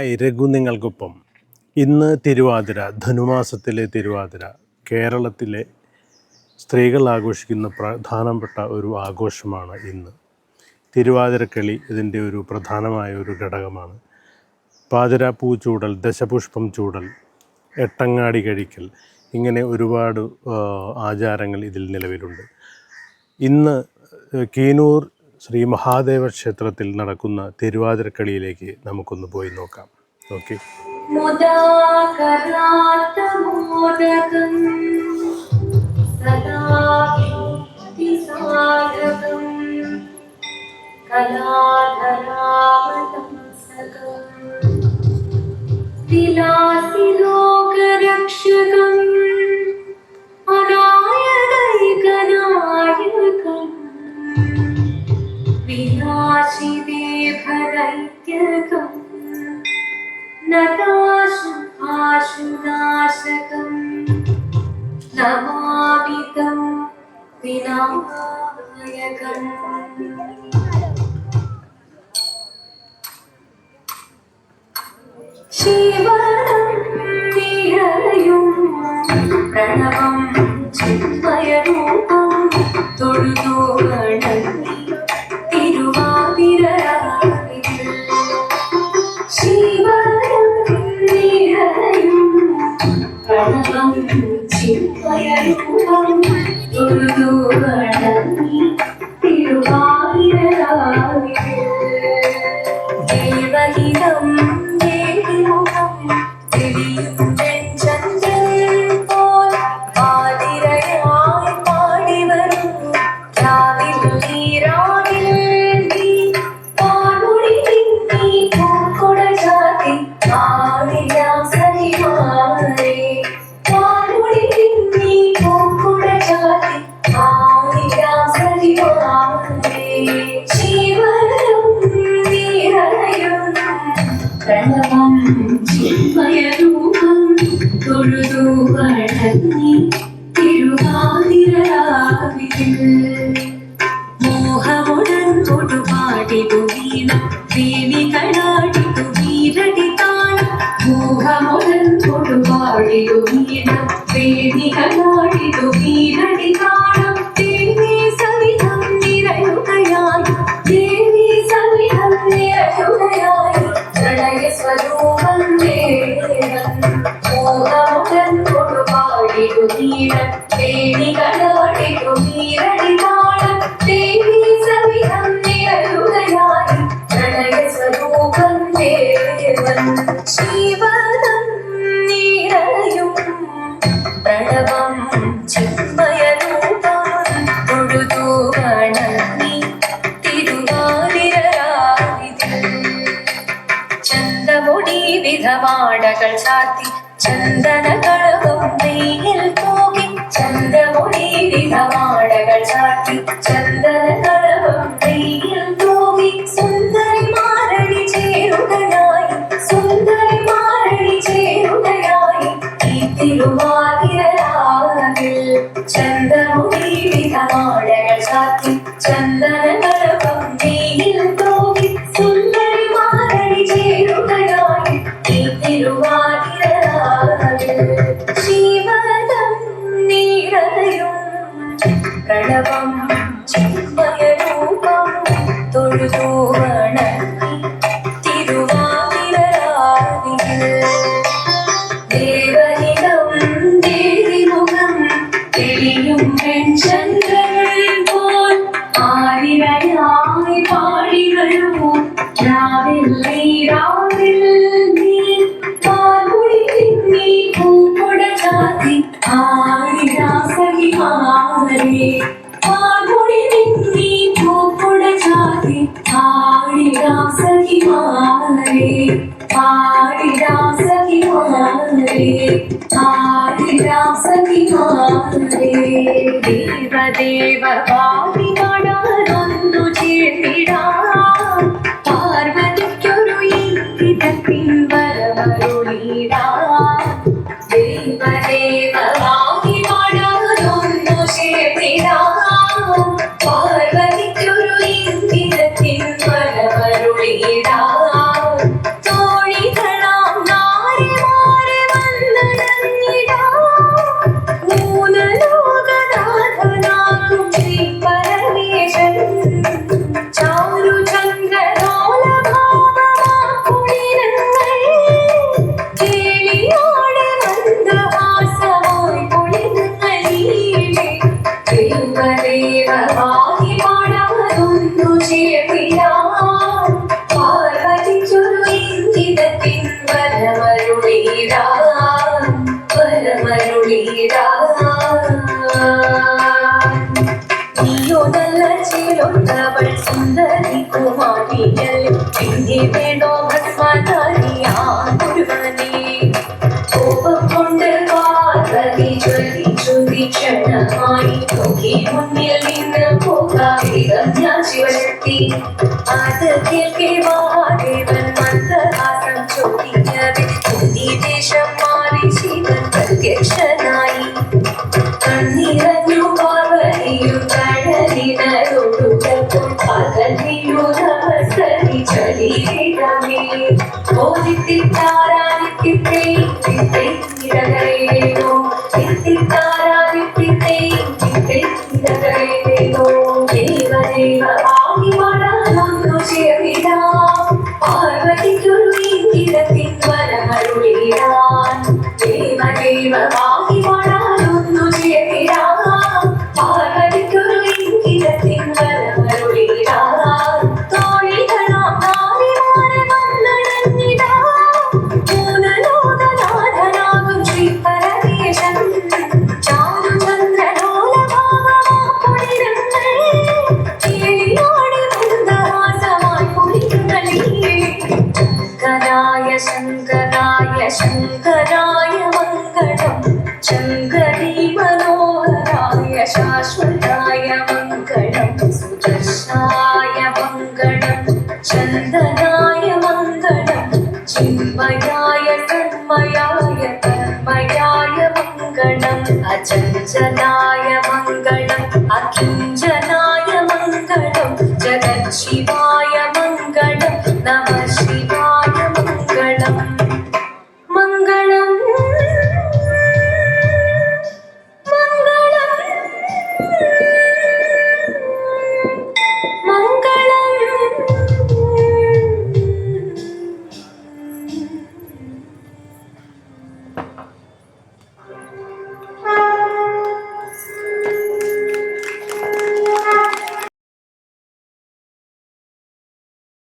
Hi, Raghu നിങ്ങൾക്കൊപ്പം. ഇന്ന് തിരുവാതിര, ധനുമാസത്തിലെ തിരുവാതിര കേരളത്തിലെ സ്ത്രീകൾ ആഘോഷിക്കുന്ന പ്രധാനപ്പെട്ട ഒരു ആഘോഷമാണ്. ഇന്ന് തിരുവാതിരക്കളി ഇതിൻ്റെ ഒരു പ്രധാനമായ ഒരു ഘടകമാണ്. പാതിര പൂ ചൂടൽ, ദശപുഷ്പം ചൂടൽ, എട്ടങ്ങാടി കഴിക്കൽ, ഇങ്ങനെ ഒരുപാട് ആചാരങ്ങൾ ഇതിൽ നിലവിലുണ്ട്. ഇന്ന് കീനൂർ ശ്രീ മഹാദേവ ക്ഷേത്രത്തിൽ നടക്കുന്ന തിരുവാതിരക്കളിയിലേക്ക് നമുക്കൊന്ന് പോയി നോക്കാം. ഓക്കെ. നമാമിതം വിനായകൻ. ശിവനം നിറയും പ്രണവം ചിന്മയരൂപം തൊഴുതു വണങ്ങി തിരുവാതിരരാവിൽ. ശിവനം നിറയും പ്രണവം ചിന്മയരൂപം തൊഴുതു വണങ്ങി തിരുവാതിരരാവിൽ. ദേവഹിതം പ്രണവം ചിന്മയരൂപം തൊഴുതു വണങ്ങി തിരുവാതിരരാവിൽ. മോഹമുടൻ തൊടുപാടിതു വീണം ദേവികളാടിതു വീരടി താണം. മോഹമുടൻ തൊടുപാടിതു വീണം ദേവികളാടിതു വീരടി താണം. ദേവി സവിധം നിറയുകയായി, ദേവി സവിധം നിറയുകയായി സ്വരൂപം വേണം. മോഹമുടൻ കൊടുപാടിതു വീരം ദേവികളാടിതു വീരടി താളം. ദേവി സവിധം നിറയുകയായി പ്രണയ സ്വരൂപം ദേവൻ. ശിവനം നിറയും പ്രണവം ചിന്മയരൂപം തൊഴുതു വണങ്ങി തിരുവാതിരരാവിൽ. ചന്തമുടി വിധമാടകൾ ചാത്തി ചന്ദനകളവും നെയ്യിൽ തൂകി. ചന്തമുടി വിധമാടകൾ ചാത്തി ചന്ദനകളവും നെയ്യിൽ തൂകി. സുന്ദരിമാരടി ചേരുകയായി, സുന്ദരിമാരടി ചേരുകയായി ഈ തിരുവാതിരരാവിൽ. ചന്തമുടി വിധമാടകൾ ചാത്തി ചന്ദനകളവും നെയ്യിൽ തൂകി. സുന്ദരിമാരടി ചേരുകയായി ഈ തിരുവാതിരരാവിൽ. ശിവനം നിറയും പ്രണവം ചിന്മയരൂപം തൊഴുതു വണങ്ങി തിരുവാതിരരാവിൽ. ദേവഹിതം ദേവിമുഖം തെളിയും പെൺചന്ദ്രൻ പോൽ ആതിരയായി പാടി വരൂ രാവിൽ നീ രാവിൽ. നീ പാൽമുടി തിന്നി പൂക്കുട ചാത്തി ആടിരാസഹിമാരേ. പാൽമുടി തിന്നി പൂക്കുട ചാത്തി ആടിരാസഹിമാരേ. ആടിരാസഹിമാരേ, ആടിരാസഹിമാരേ. ദേവദേവ പാടി പാടാനൊന്നു ചേർന്നിടാം. പാർവതിക്കൊരു ഇംഗിതത്തിൻ വരമരുളിടാം. ദേവദേവ പാടി പാടാനൊന്നു ചേർന്നിടാം. പാർവതിക്കൊരു ഇംഗിതത്തിൻ വരമരുളിടാം. തോഴികള ദേവദേവമായി പാടാനൊന്നു ചേർത്തിടാം പാർവതിക്കൊരു ഇംഗിതത്തിൻ വരമരുളിടാം നീയോ നല്ല ചേരുന്നവൾ സുന്ദരി കുമാരിയല്ലേ പിന്നെ വേണോ ഭസ്മധാരിയാനൊരുവനെ കോപം കൊണ്ട് പാർവതി ജ്വലിച്ചു തീക്ഷണമായി നോക്കി മുന്നിൽ നിന്ന് പോകാതെ ഞാൻ ശിവശക്തി അത് കേൾക്കെ മഹാദേവൻ മന്ദഹാസം ചോദിക്കവേ ദേശം മാറി ശിവൻ പ്രത്യക്ഷനായി കണ്ണിറഞ്ഞു പാർവതിയും കടലിനൊടുക്കപ്പോൾ പകലിയു നമസ്കരി ചലിതമേ ഓദിത്തിത്താരാദിത്യത്തെ ഇരകരേനോ ഇത്തിത്താരാദിത്യത്തെ ഇരകരേനോ ദേവദേവമായി പാടാനൊന്നു ചേർത്തിടാം പാർവതിക്കൊരു ഇംഗിതത്തിൻ വരമരുളിടാൻ ദേവദേവമായി പാടാനൊന്നു ചേർത്തിടാം പാർവതിക്കൊരു ഇംഗിതത്തിൻ വരമരുളിടാൻ തോഴികളാം നാരിമാരെ വന്നണഞ്ഞിടാം മൂലലോകനാഥനാകും ശ്രീ പരമേശൻ ചാരുചന്ദ്രലോലഭാവമാപ്പൊടിരങ്ങൾ കേളിയോടെ മന്ദഹാസമായി പൊടിക്കുന്നലേ ശങ്കരായ ശങ്കരായ മംഗളം ശങ്കരീ മനോഹരായ ശാശ്വതായ മംഗളം സുദർശനായ മംഗളം ചന്ദനായ മംഗളം ചിന്മയായ തന്മയായ തന്മയായ മംഗളം അചഞ്ചലായ മംഗളം അകിഞ്ച